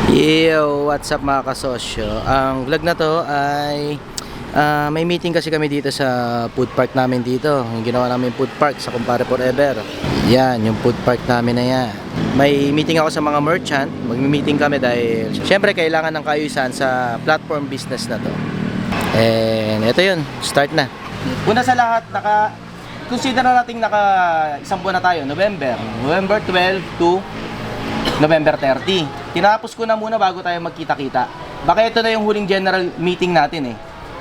Yo, what's up mga kasosyo? Ang vlog na to ay may meeting kasi kami dito sa food park namin dito. Yung ginawa namin food park sa Kumpare Forever. Yan, yung food park namin na yan. May meeting ako sa mga merchant. Magmi-meeting kami dahil syempre kailangan ng kaayusan sa platform business na to. And ito yun, start na. Una sa lahat, consider na natin isang buwan na tayo, November 12 to November 30. Tinapos ko na muna bago tayo magkita-kita. Baka ito na yung huling general meeting natin eh.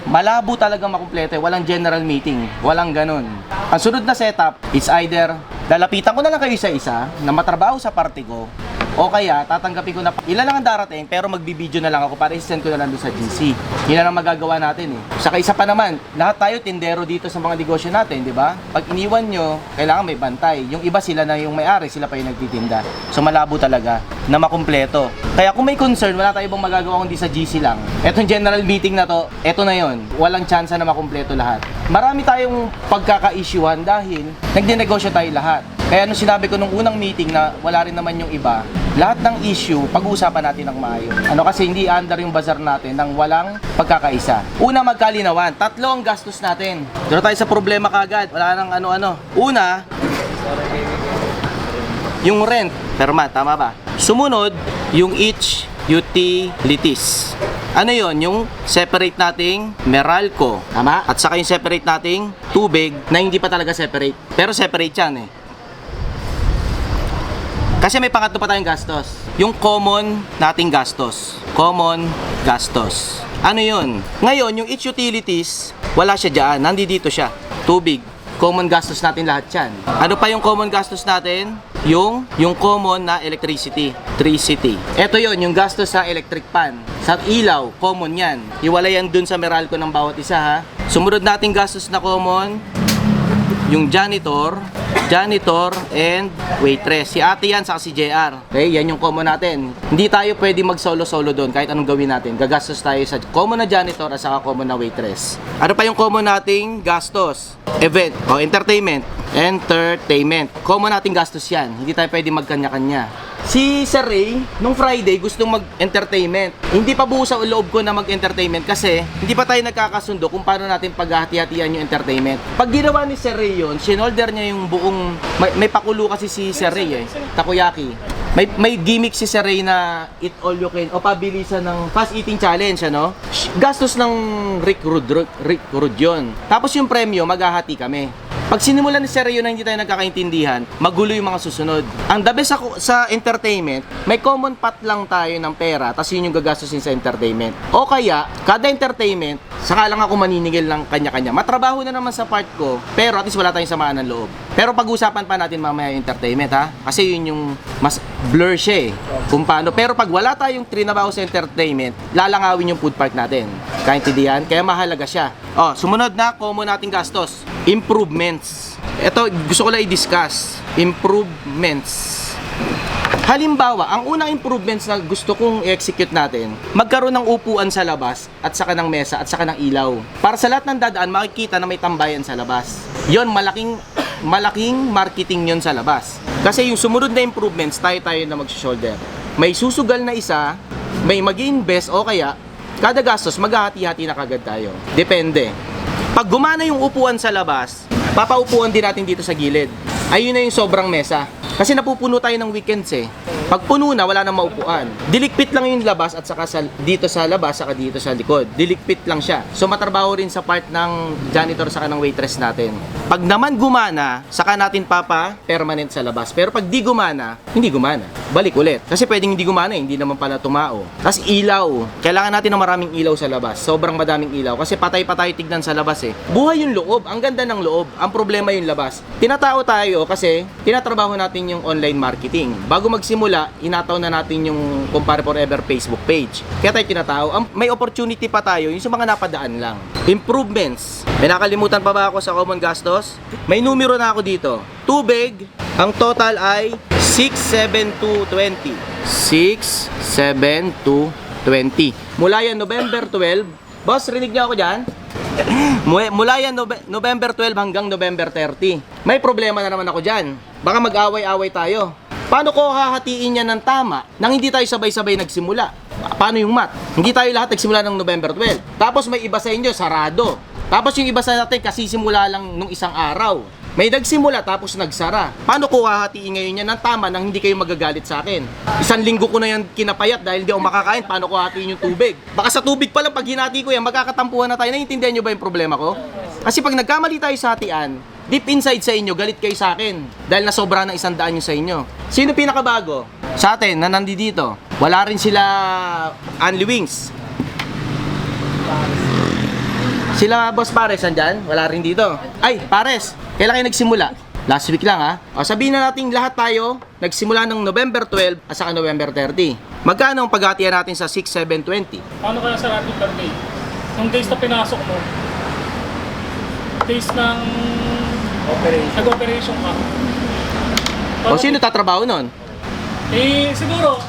Malabo talaga makumpleto eh. Walang general meeting. Walang ganun. Ang sunod na setup, it's either lalapitan ko na lang kayo isa-isa na matrabaho sa party ko, o kaya tatanggapin ko na ilan lang ang darating pero magbibideo na lang ako para i-send ko na lang doon sa GC. Yun lang ang magagawa natin eh. Saka isa pa naman, lahat tayo tindero dito sa mga negosyo natin, di ba? Pag iniwan nyo, kailangan may bantay. Yung iba sila na yung may-ari, sila pa yung nagtitinda. So malabo talaga na makumpleto. Kaya kung may concern, wala tayo ibang magagawa kundi sa GC lang. Etong general meeting na to, eto na yon. Walang tsansa na makumpleto lahat. Marami tayong pagkaka-issuehan dahil nagdinegosyo tayo lahat. Kaya nung sinabi ko nung unang meeting na wala rin naman yung iba, lahat ng issue, pag-uusapan natin ng maayos. Kasi hindi under yung bazar natin nang walang pagkakaisa. Una, magkalinawan. 3 ang gastos natin. Dito tayo sa problema kagad. Wala nang ano-ano. Una, yung rent per month, tama ba? Sumunod, yung each utilities. Ano yon? Yung separate nating Meralco, tama? At saka yung separate nating tubig na hindi pa talaga separate. Pero separate yan eh. Kasi may pangatlo pa tayong gastos. Yung common nating gastos. Common gastos. Ano yun? Ngayon, yung each utilities, wala siya dyan. Nandito siya. Tubig. Common gastos natin lahat yan. Ano pa yung common gastos natin? Yung common na electricity. Ito yon, yung gastos sa electric pan. Sa ilaw, common yan. Iwala yan dun sa Meralco ng bawat isa ha. Sumunod nating gastos na common, yung janitor and waitress. Si ate yan, saka si JR. Okay, yan yung common natin. Hindi tayo pwede mag-solo-solo doon kahit anong gawin natin. Gagastos tayo sa common na janitor at saka common na waitress. Ano pa yung common nating gastos? Event o entertainment. Common nating gastos yan. Hindi tayo pwede magkanya-kanya. Si Sir Ray, nung Friday, gustong mag-entertainment. Hindi pa buo sa loob ko na mag-entertainment kasi hindi pa tayo nagkakasundo kung paano natin paghahati-hatian yung entertainment. Pag ginawa ni Sir Ray yun, sinolder niya yung buong... May pakulo kasi si Sir Ray eh, takoyaki. May gimmick si Sir Ray na eat all you can o pabilisan ng fast eating challenge, ano? Gastos ng Rick Rude yun. Tapos yung premyo, maghahati kami. Pag sinimulan ni Sir Ray na hindi tayo nagkakaintindihan, magulo yung mga susunod. Ang the best sa entertainment, may common pot lang tayo ng pera, tapos yun yung gagastusin sa entertainment. O kaya, kada entertainment, saka lang ako maniningil ng kanya-kanya. Matrabaho na naman sa part ko, pero at least wala tayong samaan ng loob. Pero pag-usapan pa natin mamaya yung entertainment ha, kasi yun yung mas blur siya eh, kung paano. Pero pag wala tayong trinabaho sa entertainment, lalangawin yung food park natin. Kaintindihan? Kaya mahalaga siya. Sumunod na, common nating gastos. Improvements. Ito, gusto ko lang i-discuss. Improvements. Halimbawa, ang unang improvements na gusto kong i-execute natin, magkaroon ng upuan sa labas at saka ng mesa at saka ng ilaw. Para sa lahat ng dadaan, makikita na may tambayan sa labas. Yon, malaking marketing yon sa labas. Kasi yung sumunod na improvements, tayo na mag-shoulder. May susugal na isa, may mag-invest o kaya, kada gastos, maghahati-hati na kagad tayo. Depende. Pag gumana yung upuan sa labas, papaupuan din natin dito sa gilid. Ayun na yung sobrang mesa. Kasi napupuno tayo ng weekends eh. Pag puno na, wala nang maupuan. Dilikpit lang yung labas at saka dito sa labas, saka dito sa likod. Dilikpit lang siya. So matrabaho rin sa part ng janitor saka ng waitress natin. Pag naman gumana, saka natin permanent sa labas. Pero pag di gumana, hindi gumana. Balik ulit. Kasi pwedeng hindi gumana, hindi naman pala tumao. Tapos ilaw. Kailangan natin ng maraming ilaw sa labas. Sobrang madaming ilaw. Kasi patay-patay tignan sa labas eh. Buhay yung loob. Ang ganda ng loob. Ang problema yung labas. Tinatao tayo kasi tinatrabaho natin yung online marketing. Bago magsimula, inataw na natin yung Kumpare Forever Facebook page. Kaya tayo tinatao. May opportunity pa tayo yung sa mga napadaan lang. Improvements. May nakalimutan pa ba ako sa common gastos? May numero na ako dito. Tubig, ang total ay 67220. 67220. Mula yan November 12. Boss, rinig niyo ako dyan? Mula yan November 12 hanggang November 30. May problema na naman ako dyan. Baka mag-away-away tayo. Paano ko hahatiin yan ng tama nang hindi tayo sabay-sabay nagsimula? Paano yung math? Hindi tayo lahat nagsimula ng November 12. Tapos may iba sa inyo, sarado. Tapos yung iba sa natin kasisimula lang nung isang araw. May nagsimula tapos nagsara. Paano ko hahatiin ngayon yan ng tama nang hindi kayo magagalit sa akin? Isang linggo ko na yan kinapayat dahil hindi ako makakain. Paano ko hahatiin yung tubig? Baka sa tubig pa lang pag hinati ko yan, magkakatampuhan na tayo. Naiintindihan nyo ba yung problema ko? Kasi pag nagkamali tayo sa hatian, deep inside sa inyo, galit kayo sa akin. Dahil nasobra ng 100 yung sa inyo. Sino pinakabago? Sa atin, na nandito. Wala rin sila Only Wings. Sila Boss Pares, andyan? Wala rin dito. Ay, Pares, kailan kayo nagsimula? Last week lang ha. O, sabihin na natin lahat tayo, nagsimula ng November 12 at saka November 30. Magkano ang paghatian natin sa 6, 7, 20? Paano kaya sa ating per day? Nung days na pinasok mo, days ng nag-operation ka. O, sino tatrabaho nun? Eh, siguro,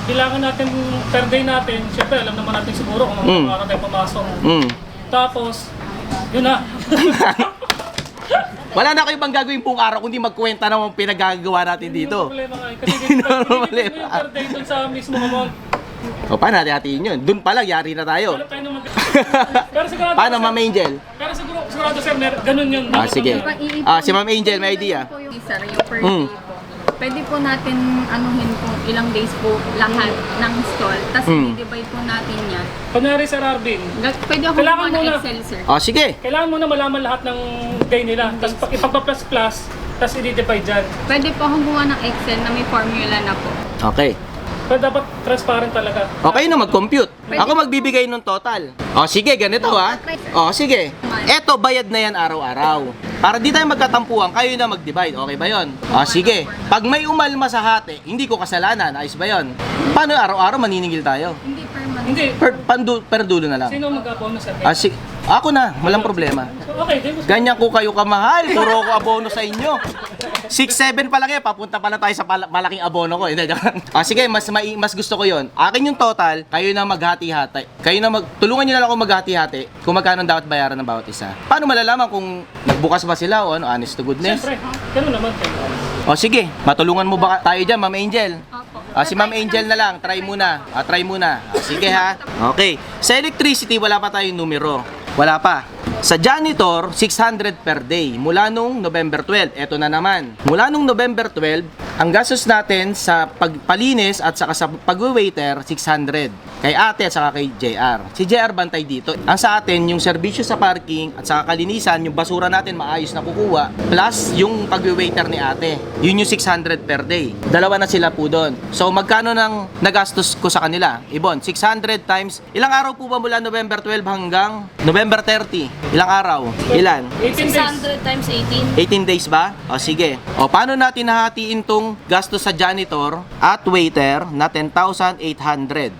kailangan natin per day natin, syempre alam naman natin siguro kung anong araw tayo pumasok. Tapos, yun na. Wala na kayo bang gagawin pong araw kundi magkwenta ng pinagagawa natin dito? Hindi mo problema nga eh. Kasi hindi mo yung per day dun sa mismo amount. O, paano natin hatiin yun? Doon pa lang, yari na tayo. Wala tayo naman. Pero sigurado, Paano, sir, Ma'am Angel? Pero sigurado sir, ganun yun. Sige. Mangyari. Si Ma'am Angel, may idea. Po yung sir, yung per day po. Pwede po natin anuhin po ilang days po lahat ng stall. Tapos i-divide po natin yan. Kunyari Sir Arvin, Pwede ako Kailangan gumawa ng muna. Excel, sir. O, sige. kailangan mo na malaman lahat ng day nila. Tapos ipagpa-plus-plus, tapos i-divide dyan. Pwede po akong gumawa ng Excel na may formula na po. Okay. Pero dapat transparent talaga. Okay na mag-compute. Ako magbibigay ng total. O, sige, ganito ha. O, sige. Eto, bayad na yan araw-araw. Para di tayo magkatampuhan, kayo na mag-divide. Okay ba yun? O, sige. Pag may umalma sa hati, hindi ko kasalanan. Ayos ba yun? Paano araw-araw maniningil tayo? Hindi per month. Hindi. Per dulo na lang. Sino mag-abono sa atin? Ako na, walang problema. So, okay, di ba? Ganyan ko kayo kamahal. Puro ko abono sa inyo. 6-7 pa lang papunta pa na tayo sa malaking abono ko. Sige, mas gusto ko yon. Akin yung total, kayo na maghati-hati. Tulungan nyo na lang ako maghati-hati kung magkano dapat bayaran ng bawat isa. Paano malalaman kung nagbukas ba sila o honest to goodness? Siyempre, ganun naman kayo. O sige, matulungan mo ba tayo dyan, Ma'am Angel? Opo. Si Ma'am Angel na lang, try muna. Try muna. Sige ha. Okay. Sa electricity, wala pa tayong numero. Wala pa. Sa janitor, 600 per day. Mula nung November 12. Eto na naman. Mula nung November 12, ang gastos natin sa pagpalinis at saka sa pag-waiter, 600. Kay ate at saka kay JR. Si JR bantay dito. Ang sa atin, yung serbisyo sa parking at saka kalinisan, yung basura natin maayos na kukuha, plus yung pag-waiter ni ate. Yun yung 600 per day. Dalawa na sila po doon. So, magkano nang nagastos ko sa kanila? Ibon, 600 times, ilang araw po ba mula November 12 hanggang November 30? Ilang araw? Ilan? 18 days. 600 times 18 18. days ba? O sige. O paano natin nahatiin tong gastos sa janitor at waiter na 10,800?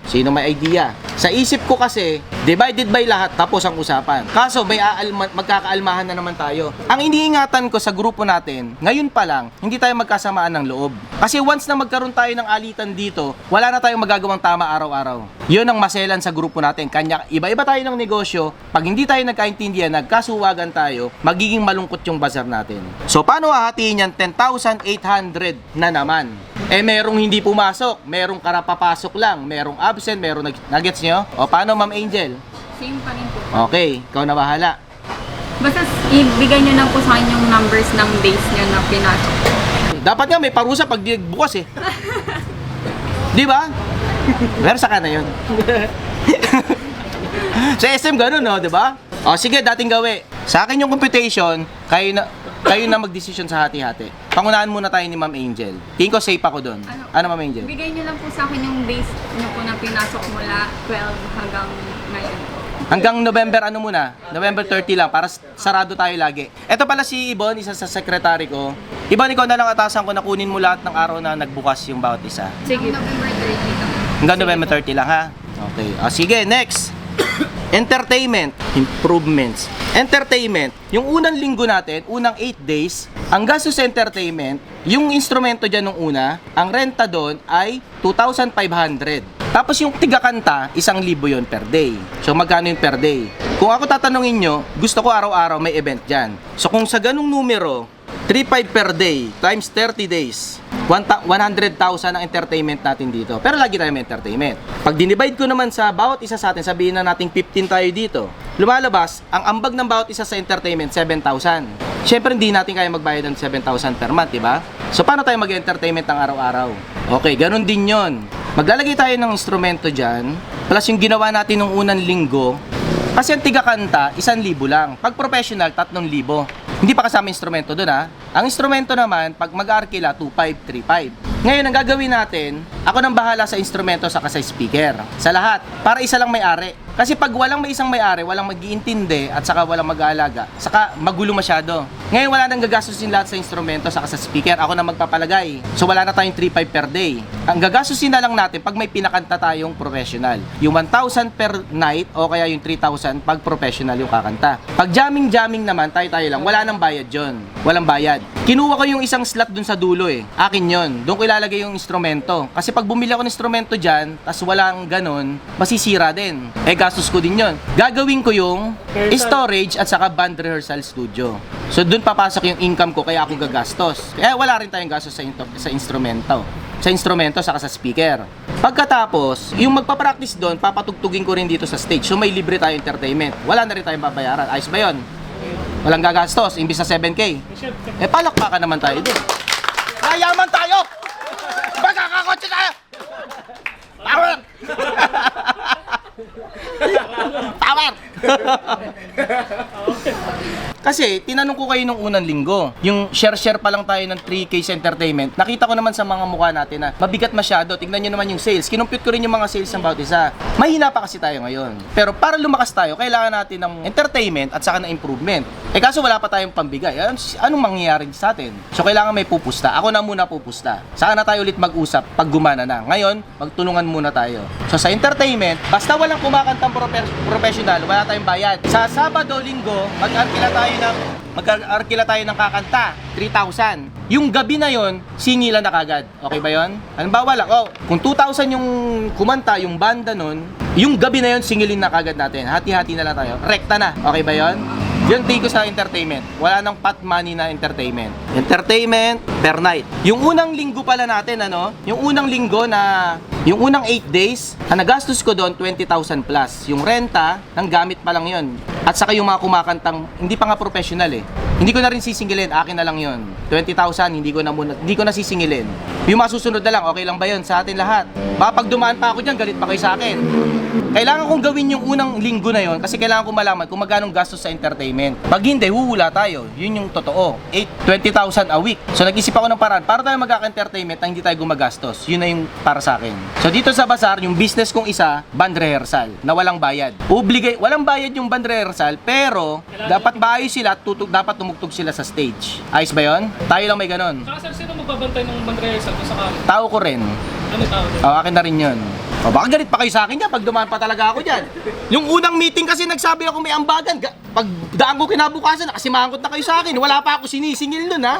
Sino may idea? Sa isip ko kasi, divided by lahat tapos ang usapan. Kaso may magkakaalmahan na naman tayo. Ang iniingatan ko sa grupo natin, ngayon pa lang, hindi tayo magkasamaan ng loob. Kasi once na magkaroon tayo ng alitan dito, wala na tayong magagawang tama araw-araw. Yun ang maselan sa grupo natin. Kanya, iba-iba tayo ng negosyo. Pag hindi tayo nagkaintindihan, nagkasuwagan tayo, magiging malungkot yung bazar natin. So, paano hahatiin yan? 10,800 na naman. Merong hindi pumasok, merong karapapasok lang, merong absent, merong nuggets nyo. O, paano, Ma'am Angel? Same pa rin po. Okay, ikaw na bahala. Basta ibigay nyo lang po sa akin yung numbers ng days nyo na pinasok. Dapat nga may parusa pag di bukas eh. Di ba? Pero saka na yun. Sa SM ganun, no? Di ba? O, sige, dating gawi. Sa akin yung computation, kayo na mag-decision sa hati-hati. Pangunahan muna tayo ni Ma'am Angel. Tingin ko safe ako doon. Ano, Ma'am Angel? Bigay nyo lang po sa akin yung days nyo po na pinasok mula 12 hanggang ngayon. Hanggang November ano muna? November 30 lang para sarado tayo lagi. Ito pala si Ibon, isa sa sekretary ko. Ibon, ikaw na lang atasan ko na kunin mo lahat ng araw na nagbukas yung bawat isa. Sige. November 30 lang. Hanggang November 30 lang ha. Okay. Sige, next. Entertainment, improvements. Entertainment, yung unang linggo natin, unang 8 days, ang gastos sa entertainment, yung instrumento dyan nung una, ang renta doon ay 2,500. Tapos yung tigakanta, 1,000 yun per day. So magkano yung per day? Kung ako tatanungin nyo, gusto ko araw-araw may event dyan. So kung sa ganung numero, 3,500 per day times 30 days, 100,000 ang entertainment natin dito. Pero lagi tayo may entertainment. Pag dinivide ko naman sa bawat isa sa atin, sabihin na nating 15 tayo dito. Lumalabas, ang ambag ng bawat isa sa entertainment, 7,000. Siyempre, hindi natin kaya magbayad ng 7,000 per month, di ba? So, paano tayo mag-entertainment ng araw-araw? Okay, ganun din yon. Maglalagay tayo ng instrumento dyan, plus yung ginawa natin nung unang linggo, kasi ang tiga-kanta, 1,000 lang. Pag professional, 3,000. Hindi pa kasama instrumento doon ha. Ang instrumento naman, pag mag-arkila, 2,500, 3,500. Ngayon, ang gagawin natin, ako nang bahala sa instrumento saka sa speaker. Sa lahat. Para isa lang may-ari. Kasi pag walang may isang may-ari, walang mag-iintindi at saka walang mag-aalaga, saka magulo masyado. Ngayon, wala nang gagastusin lahat sa instrumento saka sa speaker. Ako na magpapalagay. So, wala na tayong 3,500 per day. Ang gagastusin na lang natin pag may pinakanta tayong professional. Yung 1,000 per night o kaya yung 3,000 pag professional yung kakanta. Pag jamming naman, tayo-tayo lang. Wala nang bayad yon. Walang bayad. Kinuha ko yung isang slot dun sa dulo eh. Akin yon. Doon ko ilalagay yung instrumento. Kasi pag bumili ako ng instrumento dyan, tas walang ganun, masisira din. Eh, gastos ko din yon. Gagawin ko yung storage at saka band rehearsal studio. So, doon papasok yung income ko, kaya ako gagastos. Kaya wala rin tayong gastos sa instrumento. Sa instrumento, saka sa speaker. Pagkatapos, yung magpa-practice doon, papatugtugin ko rin dito sa stage. So, may libre tayo entertainment. Wala na rin tayong babayaran. Ayos ba yun? Walang gagastos, imbis sa 7K. Eh, palakpakan naman tayo doon. Mayaman tayo! Magkakakotse tayo! Power! Power! Kasi, tinanong ko kayo nung unang linggo, yung share pa lang tayo ng 3K sa entertainment, nakita ko naman sa mga mukha natin na mabigat masyado. Tignan nyo naman yung sales. Kinumpute ko rin yung mga sales ng bawat isa. Mahina pa kasi tayo ngayon. Pero para lumakas tayo, kailangan natin ng entertainment at saka ng improvement. Eh kaso wala pa tayong pambigay. Anong mangyayari sa atin? So kailangan may pupusta. Ako na muna pupusta. Saka na tayo ulit mag-usap pag gumana na. Ngayon, magtulungan muna tayo. So sa entertainment, basta walang kumakantang professional, wala tayong bayad. Sa Sabado, Linggo, mag-arkila tayo ng kakanta, 3,000. Yung gabi na yon, singilan na kagad. Okay ba yon? Halimbawa lang, kung 2,000 yung kumanta, yung banda nun, yung gabi na yon, singilin na kagad natin. Hati-hati na lang tayo. Rekta na. Okay ba yon? Yun take ko sa entertainment. Wala nang pot money na entertainment. Entertainment per night. Yung unang linggo pala natin, yung unang linggo na, yung unang 8 days, ang nagastos ko doon, 20,000 plus. Yung renta, ng gamit pa lang yun. At saka yung mga kumakantang, hindi pa nga professional eh. Hindi ko na rin sisingilin, akin na lang yun. 20,000, hindi ko na sisingilin. Yung masusunod na lang, okay lang ba yun sa atin lahat? Baka pag dumaan pa ako dyan, galit pa kayo sa akin. Kailangan kong gawin yung unang linggo na yon kasi kailangan ko malaman kung magkano gastos sa entertainment. Pag hindi, huhula tayo. Yun yung totoo. 20,000 a week. So nag-isip ako ng paraan para tayo magkaka-entertainment na hindi tayo gumagastos. Yun na yung para sa akin. So dito sa Bazaar, yung business kong isa, band rehearsal na walang bayad. Walang bayad yung band rehearsal, pero dapat maayos sila at dapat tumugtog sila sa stage. Ayos ba yun? Tayo lang may ganon. Saka sir, sino magbabantay ng band rehearsal kung sakali? Tao ko rin. Ano tao? Akin na rin yun. Baka galit pa kayo sa akin dyan pag dumaan pa talaga ako dyan. Yung unang meeting kasi nagsabi ako may ambagan. Pag daan ko kinabukasan, nakasimangot na kayo sa akin. Wala pa ako sinisingil nun ha.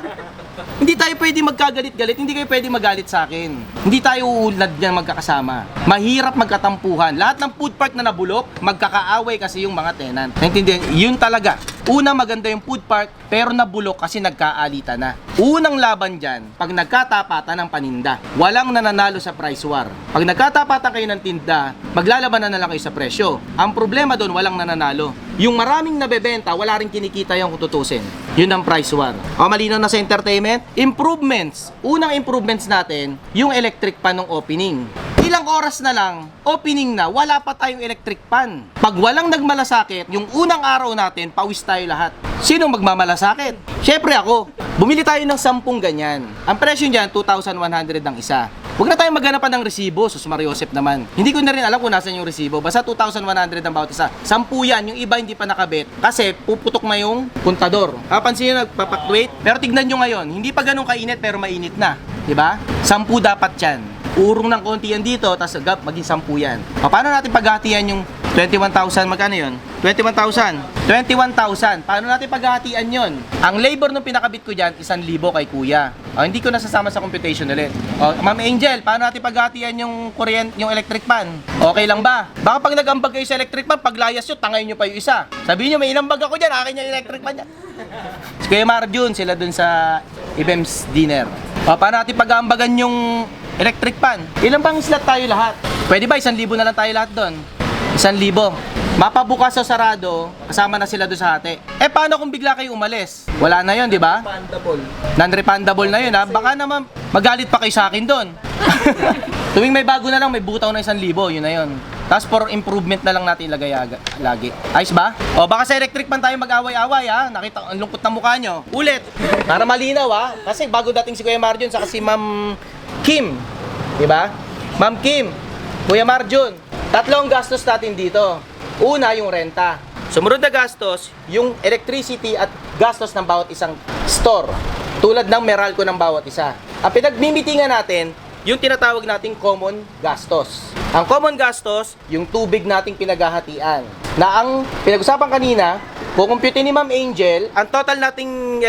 Hindi tayo pwede magkagalit-galit, hindi kayo pwede magalit sa akin. Hindi tayo uulad niyan magkakasama. Mahirap magkatampuhan. Lahat ng food park na nabulok, magkakaaway kasi yung mga tenant. Naintindihan? Yun talaga. Una, maganda yung food park, pero nabulok kasi nagkaalitan na. Unang laban dyan, pag nagkatapatan ng paninda. Walang nananalo sa price war. Pag nagkatapatan kayo ng tinda, maglalaban na lang kayo sa presyo. Ang problema doon, walang nananalo. Yung maraming nabebenta, wala rin kinikita yung kututusin. Yun ang price war. O, malinaw na sa entertainment? Improvements. Unang improvements natin, yung electric pan ng opening. Ilang oras na lang, opening na, wala pa tayong electric pan. Pag walang nagmalasakit, yung unang araw natin, pawis tayo lahat. Sino magmamalasakit? Syempre ako. Bumili tayo ng 10 ganyan. Ang presyo niyan, 2,100 ang isa. Huwag na tayo maghanapan ng resibo, Sus Mariosep naman. Hindi ko na rin alam kung nasan yung resibo. Basta 2,100 ang bawat isa. 10 yan, yung iba hindi pa nakabit. Kasi puputok na yung puntador. Kapansin nyo, nagpapactuate. Pero tignan nyo ngayon, hindi pa ganun kainit pero mainit na. Diba? 10 dapat yan. Urong ng konti yan dito, tapos maging 10 yan. Paano natin paghatian yung 21,000? Magkano yun? 21,000. 21,000. Paano natin paghatian yun? Ang labor nung pinakabit ko dyan, 1,000 kay kuya. Hindi ko nasasama sa computation ulit. Ma'am Angel, paano natin paghatian yung yung electric pan? Okay lang ba? Baka pag nag-ambag kayo sa electric pan, paglayas nyo, tangay nyo pa yung isa. Sabihin nyo, may inambag ako dyan, akin yung electric pan dyan. Si Kuya Marjun, sila dun sa Ibem's dinner. O, paano natin pag-aambagan yung electric pan? Ilan bang slot tayo lahat? Pwede ba 1,000 na lang tayo lahat doon? 1,000. Mapabukas o sarado, kasama na sila doon sa hati. Eh, paano kung bigla kayo umalis? Wala na yon, di ba? Non-refundable na yun, ha? Baka naman magalit pa kayo sa akin doon. Tuwing may bago na lang, may butaw na 1,000, yun na yun. Tapos for improvement na lang natin ilagay lagi. Ayos ba? O baka sa electric pan tayo mag-away-away, ha? Nakita, ang lungkot ng mukha nyo. Ulit, para malinaw, ha? Kasi bago dating si Kuya Marjun, saka si Ma'am Kim. Diba? Ma'am Kim, Kuya Marjun, tatlong gastos natin dito. Una, yung renta. Sumunod na gastos, yung electricity at gastos ng bawat isang store. Tulad ng Meralco ng bawat isa. Ang pinagmimitingan natin, yung tinatawag nating common gastos. Ang common gastos, yung tubig nating pinaghahatian. Na ang pinag-usapan kanina, kukumpute ni Ma'am Angel, ang total nating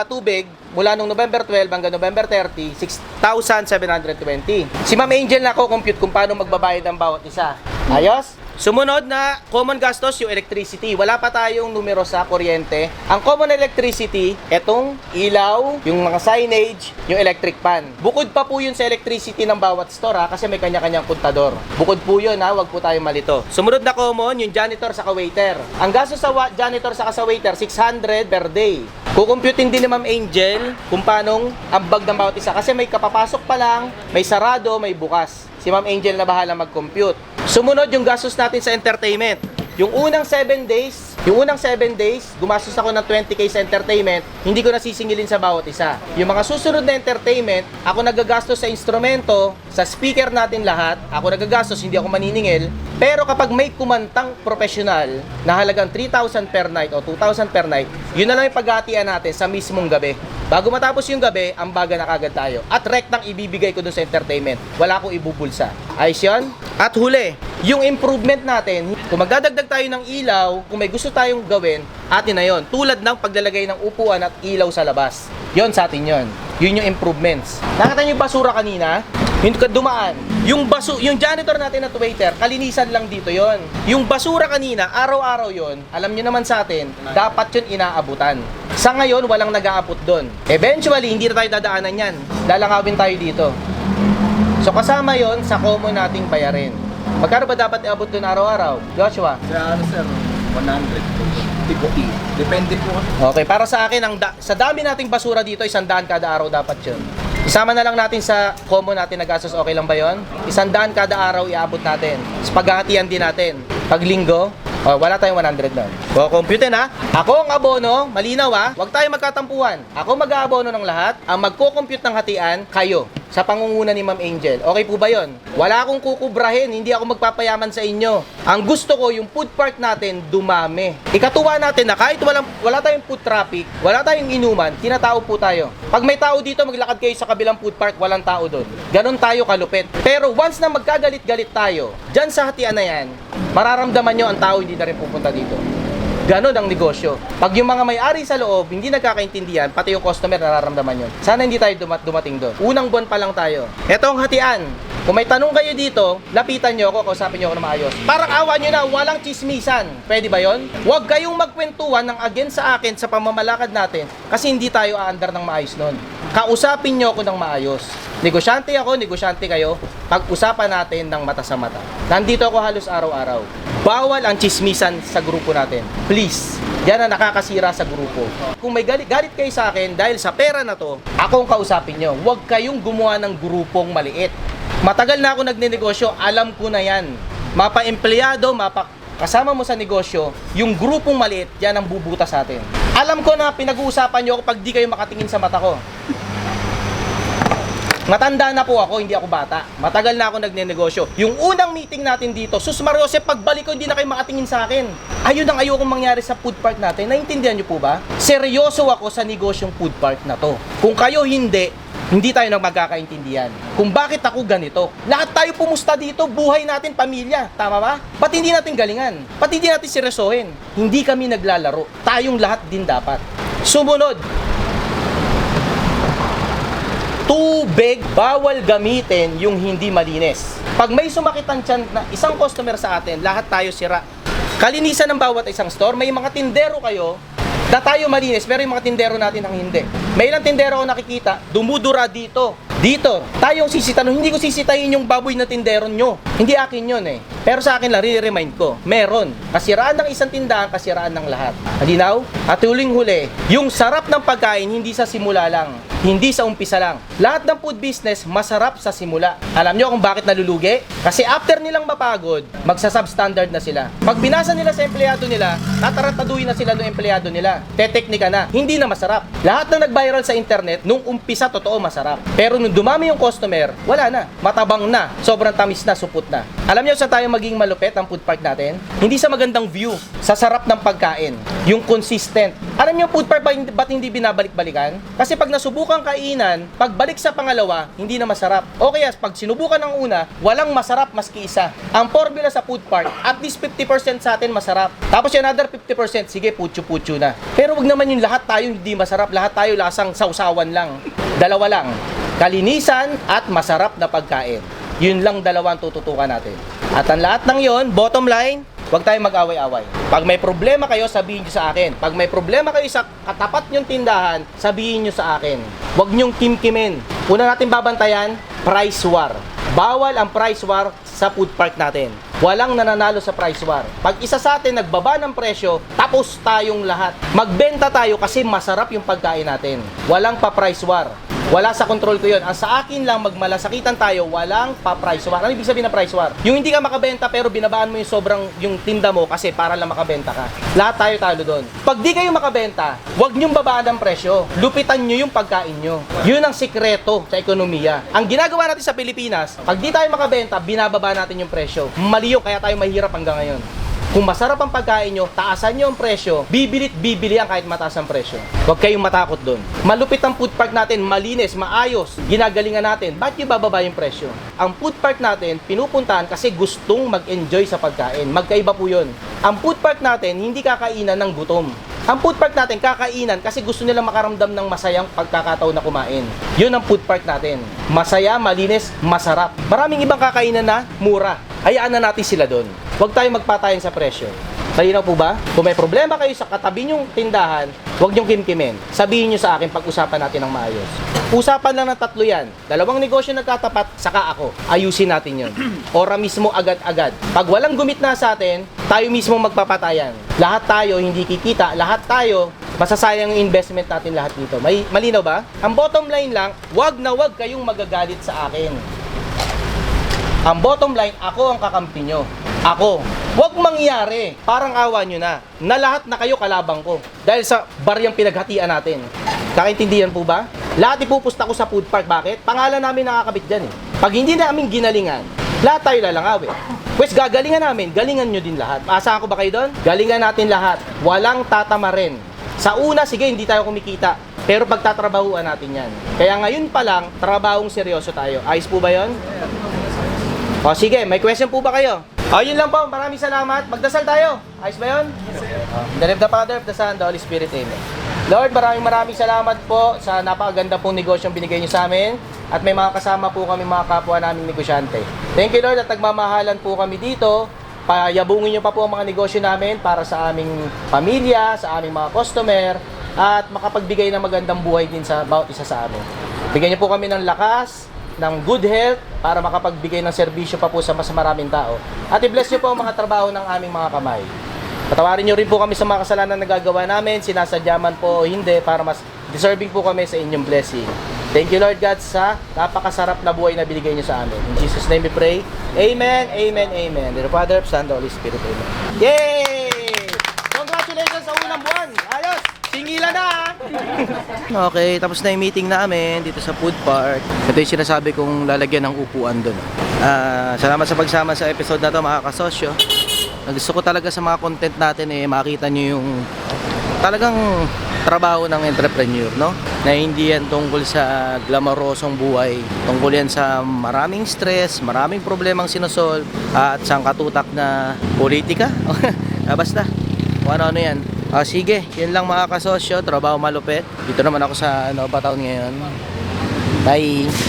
tubig mula nung November 12 hanggang November 30, 6,720. Si Ma'am Angel na kukumpute kung paano magbabayad ang bawat isa. Ayos? Sumunod na common gastos yung electricity. Wala pa tayong numero sa kuryente. Ang common electricity, etong ilaw, yung mga signage, yung electric pan. Bukod pa po yun sa electricity ng bawat store, ha, kasi may kanya-kanyang kontador. Bukod po yun, ha, wag po tayo malito. Sumunod na common, yung janitor sa waiter. Ang gastos sa janitor sa waiter, 600 per day. Kukumputin din ni Ma'am Angel kung paanong ambag ng bawat isa. Kasi may kapapasok pa lang, may sarado, may bukas. Si Ma'am Angel na bahala mag-compute. Sumunod yung gastos natin sa entertainment. Yung unang 7 days, gumastos ako ng 20k sa entertainment, hindi ko nasisingilin sa bawat isa. Yung mga susunod na entertainment, ako nagagastos sa instrumento, sa speaker natin lahat, ako nagagastos, hindi ako maniningil. Pero kapag may kumantang professional na halagang 3,000 per night o 2,000 per night, yun na lang yung paghatian natin sa mismong gabi. Bago matapos yung gabi, ambaga na kagad tayo. At rektang ibibigay ko dun sa entertainment. Wala akong ibubulsa. Ayos yun? At huli, yung improvement natin, kung magdadagdag tayo ng ilaw, kung may gusto tayong gawin, atin na yon. Tulad ng paglalagay ng upuan at ilaw sa labas. Yon sa atin yon. Yun yung improvements. Nakita niyo yung basura kanina? Yung dumaan. Yung janitor natin at waiter, kalinisan lang dito yon. Yung basura kanina, araw-araw yon. Alam niyo naman sa atin, dapat yun inaabutan. Sa ngayon, walang nag-aabot doon. Eventually, hindi na tayo dadaanan yan. Lalangawin tayo dito. So kasama yon sa common nating bayarin. Magkano ba dapat iabot doon araw-araw? Joshua? Sir, 100 tipo E. Depende po. Okay, para sa akin, sa dami nating basura dito, 100 kada araw dapat yun. Isama na lang natin sa common natin na gastos, okay lang ba yun? 100 kada araw iabot natin. Sa paghahatian din natin. Pag linggo, wala tayong 100 doon. So, compute na. Ako ang abono, malinaw ha. Huwag tayo magkatampuhan. Ako mag-aabono ng lahat. Ang magko-compute ng hatian, kayo. Sa pangunguna ni Ma'am Angel. Okay po ba yon? Wala akong kukubrahin. Hindi ako magpapayaman sa inyo. Ang gusto ko, yung food park natin, dumami. Ikatuwa natin na kahit wala tayong food traffic, wala tayong inuman, tinatao po tayo. Pag may tao dito, maglakad kayo sa kabilang food park, walang tao doon. Ganon tayo kalupit. Pero once na magkagalit-galit tayo, dyan sa hatian na yan, mararamdaman nyo ang tao hindi na rin pupunta dito. Ganon ang negosyo. Pag yung mga may-ari sa loob hindi nagkakaintindihan, pati yung customer nararamdaman yun. Sana hindi tayo dumating doon. Unang buwan pa lang tayo. Ito ang hatian. Kung may tanong kayo dito, lapitan nyo ako, kausapin nyo ako na maayos. Parang awa nyo na, walang chismisan. Pwede ba yon? Huwag kayong magkwentuhan ng against sa akin sa pamamalakad natin kasi hindi tayo aandar ng maayos nun. Kausapin nyo ako ng maayos. Negosyante ako, negosyante kayo. Pag-usapan natin ng mata sa mata. Nandito ako halos araw-araw. Bawal ang chismisan sa grupo natin. Please. Yan ang nakakasira sa grupo. Kung may galit kayo sa akin dahil sa pera na to, ako ang kausapin nyo. Huwag kayong gumawa ng grupong maliit. Matagal na ako nagnenegosyo, alam ko na yan. Mapa-empleyado, kasama mo sa negosyo, yung grupong maliit, yan ang bubuta sa atin. Alam ko na pinag-uusapan nyo kapag di kayo makatingin sa mata ko. Matanda na po ako, hindi ako bata. Matagal na ako nagnenegosyo. Yung unang meeting natin dito, sus Mariose, pagbalik ko, hindi na kayo makatingin sa akin. Ayun ang ayokong mangyari sa food park natin. Naintindihan nyo po ba? Seryoso ako sa negosyong food park na to. Kung kayo hindi tayo nang magkakaintindihan. Kung bakit ako ganito. Lahat tayo pumusta dito, buhay natin, pamilya. Tama ba? Ba't hindi natin galingan? Ba't hindi natin seryosohin? Hindi kami naglalaro. Tayong lahat din dapat. Sumunod. Tubig, bawal gamitin yung hindi malinis. Pag may sumakitan tiyan na isang customer sa atin, lahat tayo sira. Kalinisan ng bawat isang store, may mga tindero kayo, Na tayo malinis, pero yung mga tindero natin ang hindi. May ilang tindero ako nakikita, dumudura dito. Dito, tayong sisita, hindi ko sisitahin yung baboy na tindero nyo. Hindi akin yun eh. Pero sa akin lang, remind ko, meron. Kasiraan ng isang tindahan, kasiraan ng lahat. Halinaw? At huling-huli, yung sarap ng pagkain, hindi sa simula lang. Hindi sa umpisa lang. Lahat ng food business, masarap sa simula. Alam nyo kung bakit nalulugi? Kasi after nilang mapagod, magsa-substandard na sila. Pag binasa nila sa empleyado nila, tatarantaduhin na sila ng empleyado nila. Teteknika na. Hindi na masarap. Lahat na nag-viral sa internet, nung umpisa, totoo masarap. Pero nung dumami yung customer, wala na. Matabang na. Sobrang tamis na, supot na. Alam nyo saan tayo maging malupit ang food park natin? Hindi sa magandang view, sa sarap ng pagkain. Yung consistent. Alam nyo, food park ba't hindi binabalik-balikan? Kasi pag nasubukan kainan, pagbalik sa pangalawa, hindi na masarap. O kaya, pag sinubukan ng una, walang masarap maski isa. Ang formula sa food park, at least 50% sa atin masarap. Tapos yung another 50%, sige, putyo-putyo na. Pero wag naman yung lahat tayo hindi masarap, lahat tayo lasang sausawan lang. Dalawa lang, kalinisan at masarap na pagkain. Yun lang dalawang tututukan natin. At ang lahat ng yon, bottom line, huwag tayong mag-away-away. Pag may problema kayo, sabihin nyo sa akin. Pag may problema kayo sa katapat nyong tindahan, sabihin nyo sa akin. Huwag nyong kimkimin. Una natin babantayan, price war. Bawal ang price war sa food park natin. Walang nananalo sa price war. Pag isa sa atin nagbaba ng presyo, tapos tayong lahat. Magbenta tayo kasi masarap yung pagkain natin. Walang pa-price war. Wala sa control ko yun. Ang sa akin lang, magmalasakitan tayo, walang pa-price war. Ano ibig sabihin ng price war? Yung hindi ka makabenta pero binabaan mo yung sobrang yung tinda mo kasi para lang makabenta ka. Lahat tayo talo doon. Pag di kayo makabenta, huwag nyong babaan ang presyo. Lupitan nyo yung pagkain nyo. Yun ang sikreto sa ekonomiya. Ang ginagawa natin sa Pilipinas, pag di tayo makabenta, binababa natin yung presyo. Mali yun, kaya tayo mahirap hanggang ngayon. Kung masarap ang pagkain nyo, taasan nyo ang presyo, bibili yan kahit mataas ang presyo. Huwag kayong matakot doon. Malupit ang food park natin, malinis, maayos, ginagalingan natin. Ba't nyo bababa yung presyo? Ang food park natin, pinupuntahan kasi gustong mag-enjoy sa pagkain. Magkaiba po yun. Ang food park natin, hindi kakainan ng gutom. Ang food park natin, kakainan kasi gusto nilang makaramdam ng masayang pagkakataon na kumain. Yun ang food park natin. Masaya, malinis, masarap. Maraming ibang kakainan na mura. Hayaan na natin sila doon. Huwag tayong magpatayan sa presyo. Malinaw po ba? Kung may problema kayo sa katabi nyong tindahan, huwag nyong kimkimin. Sabihin nyo sa akin, pag-usapan natin ng maayos. Usapan lang ng tatlo yan. Dalawang negosyo nagkatapat, saka ako. Ayusin natin yun. Ora mismo agad-agad. Pag walang gumit na sa atin, tayo mismo magpapatayan. Lahat tayo hindi kikita, lahat tayo masasayang yung investment natin lahat dito. May malinaw ba? Ang bottom line lang, wag na wag kayong magagalit sa akin. Ang bottom line, ako ang kakampi nyo. Ako. Huwag mangyari. Parang awa nyo na lahat na kayo kalabang ko. Dahil sa baryang pinaghatian natin. Kakaintindihan po ba? Lahat ipupusta ko sa food park. Bakit? Pangalan namin nakakabit dyan eh. Pag hindi namin ginalingan, lahat tayo lalangawi. Pues gagalingan namin, galingan nyo din lahat. Asahan ko ba kayo doon? Galingan natin lahat. Walang tatama rin. Sa una, sige, hindi tayo kumikita. Pero pagtatrabahuan natin yan. Kaya ngayon pa lang, trabahong seryoso tayo. Ayos po ba yun? O sige, may question po ba kayo? O yun lang po, maraming salamat. Magdasal tayo. Ayos ba yun? In the name of the Father, of the Son, the Holy Spirit, Amen. Lord, maraming salamat po sa napakaganda pong negosyong binigay niyo sa amin. At may mga kasama po kami mga kapwa naming negosyante. Thank you Lord at nagmamahalan po kami dito. Payabungin niyo pa po ang mga negosyo namin para sa aming pamilya, sa aming mga customer, at makapagbigay ng magandang buhay din sa bawat isa sa amin. Bigyan niyo po kami ng lakas, ng good health para makapagbigay ng serbisyo pa po sa mas maraming tao. At i-bless niyo po ang mga trabaho ng aming mga kamay. Patawarin niyo rin po kami sa mga kasalanan na nagagawa namin, sinasadya man po o hindi, para mas deserving po kami sa inyong blessing. Thank you Lord God sa napakasarap na buhay na binigay niyo sa amin. In Jesus' name we pray. Amen, amen, amen. The Father, Son, the Holy Spirit. Amen. Yay! Congratulations sa unang buwan! Ayos! Singilan na! Okay, tapos na yung meeting namin dito sa food park. Ito yung sinasabi kong lalagyan ng upuan doon. Salamat sa pagsama sa episode na to mga kasosyo. Gusto ko talaga sa mga content natin makita nyo yung talagang trabaho ng entrepreneur, no? Na hindi yan tungkol sa glamorosong buhay. Tungkol yan sa maraming stress, maraming problemang sinosolve, at sangkatutak na politika. Basta, kung ano yan. Sige, yun lang mga kasosyo, trabaho malupit. Dito naman ako sa Bataon ngayon. Bye!